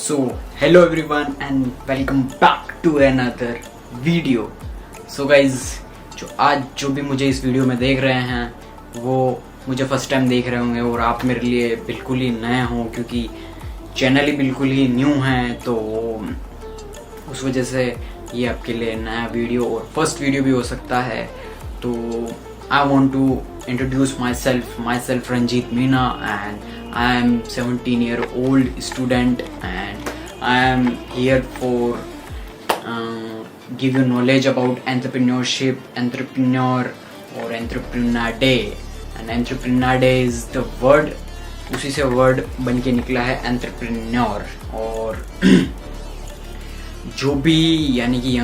So, hello everyone and welcome back to another video. So guys, जो भी मुझे इस वीडियो में देख रहे हैं वो मुझे फर्स्ट टाइम देख रहे होंगे और आप मेरे लिए बिल्कुल ही नए हों क्योंकि चैनल ही बिल्कुल ही न्यू है, तो उस वजह से ये आपके लिए नया वीडियो और फर्स्ट वीडियो भी हो सकता है। तो I want to introduce myself Ranjit Meena, and I am 17-year-old student and I am here for give you knowledge about entrepreneurship, entrepreneur day. And entrepreneur day is the word, उसी से word बन के निकला है entrepreneur। और जो भी यानी कि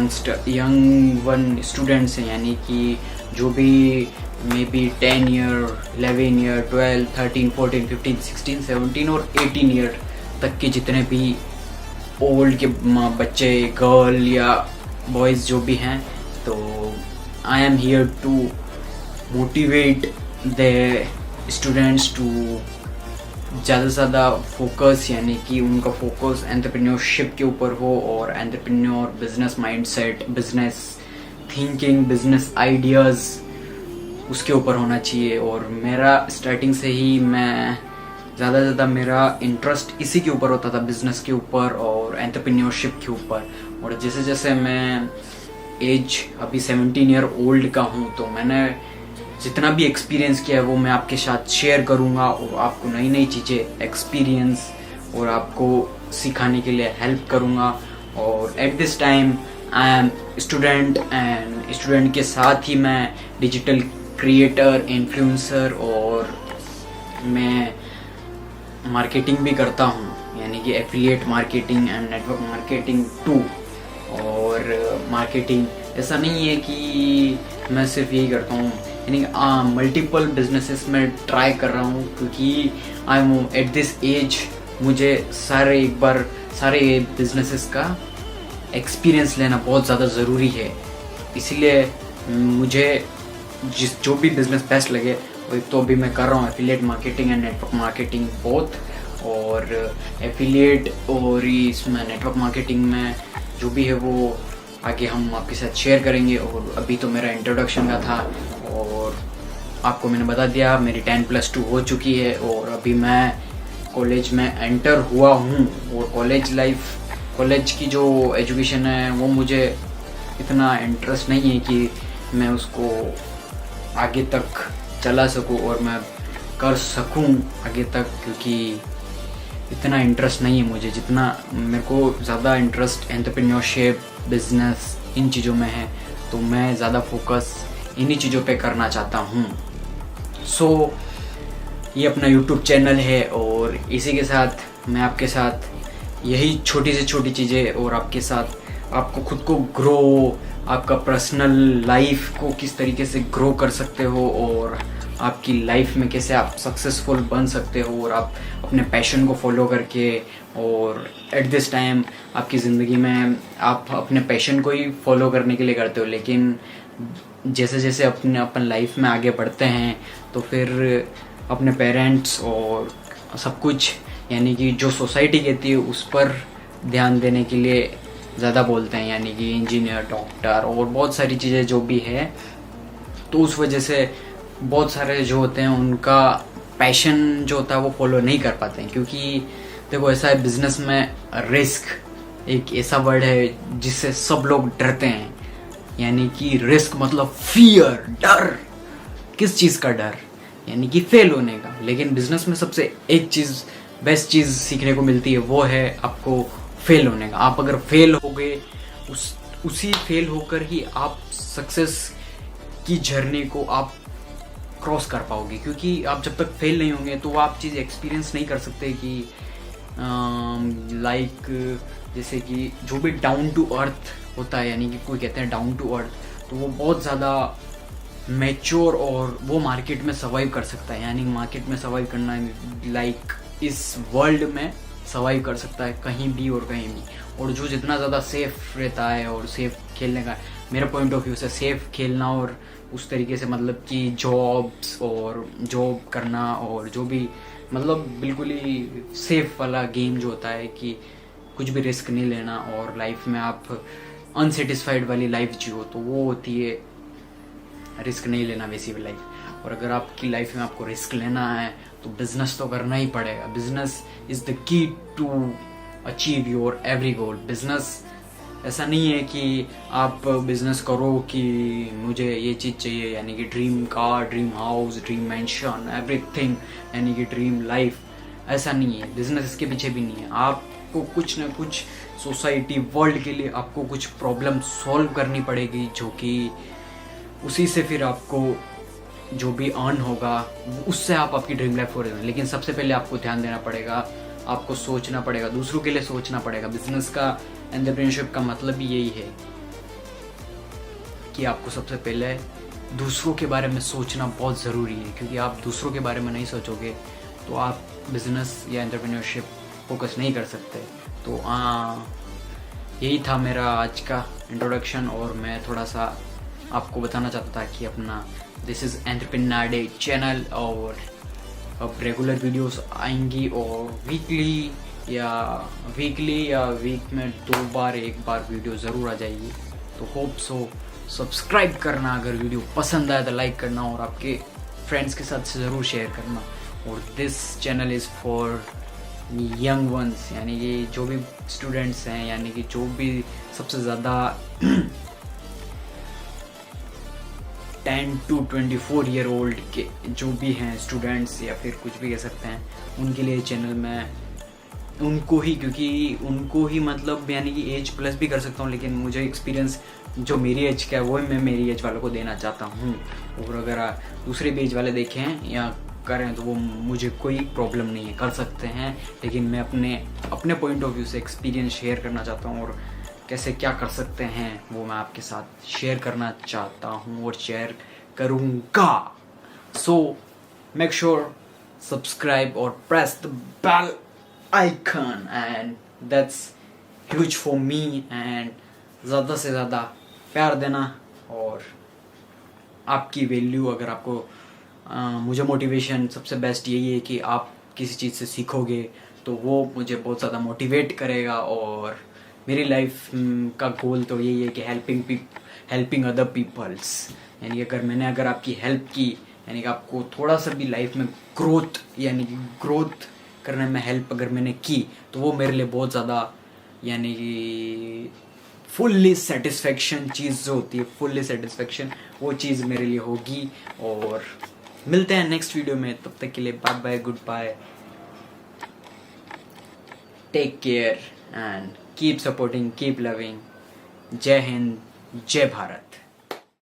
यंग वन स्टूडेंट्स हैं, यानी कि जो भी मे बी 10 ईयर 11 ईयर 12 13 14 15 16 17 और 18 ईयर तक के जितने भी ओल्ड के बच्चे, गर्ल या बॉयज़ जो भी हैं, तो I am here to motivate the students to ज़्यादा से ज़्यादा फोकस, यानी कि उनका फोकस एंटरप्रेन्योरशिप के ऊपर हो और entrepreneur business mindset, business thinking, business ideas उसके ऊपर होना चाहिए। और मेरा स्टार्टिंग से ही मैं ज़्यादा से ज़्यादा मेरा इंटरेस्ट इसी के ऊपर होता था, बिज़नेस के ऊपर और एंटरप्रेन्योरशिप के ऊपर। और जैसे जैसे मैं एज अभी 17 ईयर ओल्ड का हूँ, तो मैंने जितना भी एक्सपीरियंस किया है वो मैं आपके साथ शेयर करूँगा और आपको नई नई चीज़ें एक्सपीरियंस और आपको सिखाने के लिए हेल्प करूँगा। और at this time I am student and student के साथ ही मैं डिजिटल क्रिएटर, इन्फ्लुएंसर और मैं मार्केटिंग भी करता हूँ, यानी कि affiliate marketing and network marketing too. और मार्केटिंग ऐसा नहीं है कि मैं सिर्फ यही करता हूँ, यानी कि मल्टीपल बिजनेसेस में ट्राई कर रहा हूँ, क्योंकि I am at this age मुझे सारे बिजनेसेस का एक्सपीरियंस लेना बहुत ज़्यादा ज़रूरी है। इसलिए मुझे जो भी बिज़नेस बेस्ट लगे वही तो अभी मैं कर रहा हूँ, affiliate marketing and network marketing both. और एफिलिएट और इसमें नेटवर्क मार्केटिंग में जो भी है वो आगे हम आपके साथ शेयर करेंगे। और अभी तो मेरा इंट्रोडक्शन का था और आपको मैंने बता दिया मेरी 10+2 हो चुकी है और अभी मैं कॉलेज में एंटर हुआ हूँ। और कॉलेज की जो एजुकेशन है वो मुझे इतना इंटरेस्ट नहीं है कि मैं उसको आगे तक चला सकूं और मैं कर सकूं आगे तक, क्योंकि इतना इंटरेस्ट नहीं है मुझे जितना मेरे को ज़्यादा इंटरेस्ट एंटरप्रेन्योरशिप, बिजनेस, इन चीज़ों में है। तो मैं ज़्यादा फोकस इन्हीं चीज़ों पे करना चाहता हूँ। सो ये अपना यूट्यूब चैनल है और इसी के साथ मैं आपके साथ यही छोटी से छोटी चीज़ें और आपके साथ आपको खुद को ग्रो, आपका पर्सनल लाइफ को किस तरीके से ग्रो कर सकते हो और आपकी लाइफ में कैसे आप सक्सेसफुल बन सकते हो और आप अपने पैशन को फॉलो करके। और एट दिस टाइम आपकी ज़िंदगी में आप अपने पैशन को ही फॉलो करने के लिए करते हो, लेकिन जैसे जैसे अपन लाइफ में आगे बढ़ते हैं तो फिर अपने पेरेंट्स और सब कुछ, यानी कि जो सोसाइटी कहती है उस पर ध्यान देने के लिए ज़्यादा बोलते हैं, यानी कि इंजीनियर, डॉक्टर और बहुत सारी चीज़ें जो भी है। तो उस वजह से बहुत सारे जो होते हैं उनका पैशन जो होता है वो फॉलो नहीं कर पाते हैं, क्योंकि देखो ऐसा है, बिजनेस में रिस्क एक ऐसा वर्ड है जिससे सब लोग डरते हैं, यानी कि रिस्क मतलब फियर, डर। किस चीज़ का डर? यानी कि फेल होने का। लेकिन बिजनेस में सबसे एक चीज़, बेस्ट चीज़ सीखने को मिलती है, वो है आपको फेल होने का। आप अगर फेल हो गए, उसी फेल होकर ही आप सक्सेस की जर्नी को आप क्रॉस कर पाओगे, क्योंकि आप जब तक फेल नहीं होंगे तो आप चीज़ एक्सपीरियंस नहीं कर सकते कि लाइक जैसे कि जो भी डाउन टू अर्थ होता है, यानी कि कोई कहते हैं डाउन टू अर्थ, तो वो बहुत ज़्यादा मैच्योर और वो मार्केट में सर्वाइव कर सकता है। यानी मार्केट में सर्वाइव करना लाइक इस वर्ल्ड में सर्वाइव कर सकता है कहीं भी और कहीं भी। और जो जितना ज़्यादा सेफ रहता है और सेफ खेलने का, मेरा पॉइंट ऑफ व्यू से सेफ खेलना और उस तरीके से मतलब कि जॉब्स और जॉब करना और जो भी मतलब बिल्कुल ही सेफ वाला गेम जो होता है कि कुछ भी रिस्क नहीं लेना और लाइफ में आप अनसेटिस्फाइड वाली लाइफ जियो, तो वो होती है रिस्क नहीं लेना वैसी भी लाइफ। और अगर आपकी लाइफ में आपको रिस्क लेना है तो बिजनेस तो करना ही पड़ेगा। Business is the key to achieve your every goal. Business ऐसा नहीं है कि आप बिजनेस करो कि मुझे ये चीज़ चाहिए, यानी कि dream car, dream house, dream mention, everything, यानी कि ड्रीम लाइफ, ऐसा नहीं है। बिजनेस इसके पीछे भी नहीं है। आपको कुछ ना कुछ सोसाइटी, वर्ल्ड के लिए आपको कुछ प्रॉब्लम सॉल्व करनी पड़ेगी, जो कि उसी से फिर आपको जो भी अर्न होगा उससे आप आपकी ड्रीम लाइफ हो रहे हो। लेकिन सबसे पहले आपको ध्यान देना पड़ेगा, आपको सोचना पड़ेगा, दूसरों के लिए सोचना पड़ेगा। बिजनेस का, एंटरप्रेन्योरशिप का मतलब भी यही है कि आपको सबसे पहले दूसरों के बारे में सोचना बहुत ज़रूरी है, क्योंकि आप दूसरों के बारे में नहीं सोचोगे तो आप बिजनेस या एंटरप्रेन्योरशिप फोकस नहीं कर सकते। तो यही था मेरा आज का इंट्रोडक्शन, और मैं थोड़ा सा आपको बताना चाहता था कि अपना this is entrepreneur day channel, और अब रेगुलर वीडियोस आएंगी और वीकली या वीक में 2 बार 1 बार वीडियो ज़रूर आ जाएगी। तो होप सो। सब्सक्राइब करना, अगर वीडियो पसंद आए तो लाइक करना और आपके फ्रेंड्स के साथ ज़रूर शेयर करना। और this channel is for young ones, यानी कि जो भी स्टूडेंट्स हैं, यानी कि जो भी सबसे ज़्यादा 10 to 24 ईयर ओल्ड के जो भी हैं स्टूडेंट्स, या फिर कुछ भी कह सकते हैं, उनके लिए चैनल में उनको ही, क्योंकि उनको ही मतलब यानी कि एज प्लस भी कर सकता हूँ, लेकिन मुझे एक्सपीरियंस जो मेरी एज का है वो मैं मेरी एज वालों को देना चाहता हूँ। और अगर दूसरे भी एज वाले देखें या करें तो वो मुझे कोई प्रॉब्लम नहीं है, कर सकते हैं। लेकिन मैं अपने पॉइंट ऑफ व्यू से एक्सपीरियंस शेयर करना चाहता हूँ, और कैसे क्या कर सकते हैं वो मैं आपके साथ शेयर करना चाहता हूँ और शेयर करूँगा। सो मेक श्योर सब्सक्राइब और press the bell icon, and that's huge for me. And ज़्यादा से ज़्यादा प्यार देना, और आपकी वैल्यू, अगर आपको मुझे मोटिवेशन सबसे बेस्ट यही है कि आप किसी चीज़ से सीखोगे तो वो मुझे बहुत ज़्यादा मोटिवेट करेगा। और मेरी लाइफ का गोल तो यही है कि हेल्पिंग अदर पीपल्स, यानी अगर आपकी हेल्प की, यानी कि आपको थोड़ा सा भी लाइफ में ग्रोथ करने में हेल्प अगर मैंने की, तो वो मेरे लिए बहुत ज़्यादा, यानी कि फुल्ली सेटिस्फेक्शन चीज़ जो होती है, फुल्ली सेटिस्फेक्शन वो चीज़ मेरे लिए होगी। और मिलते हैं नेक्स्ट वीडियो में, तब तक के लिए bye bye, good bye, take care and keep supporting, keep loving. जय हिंद, जय भारत।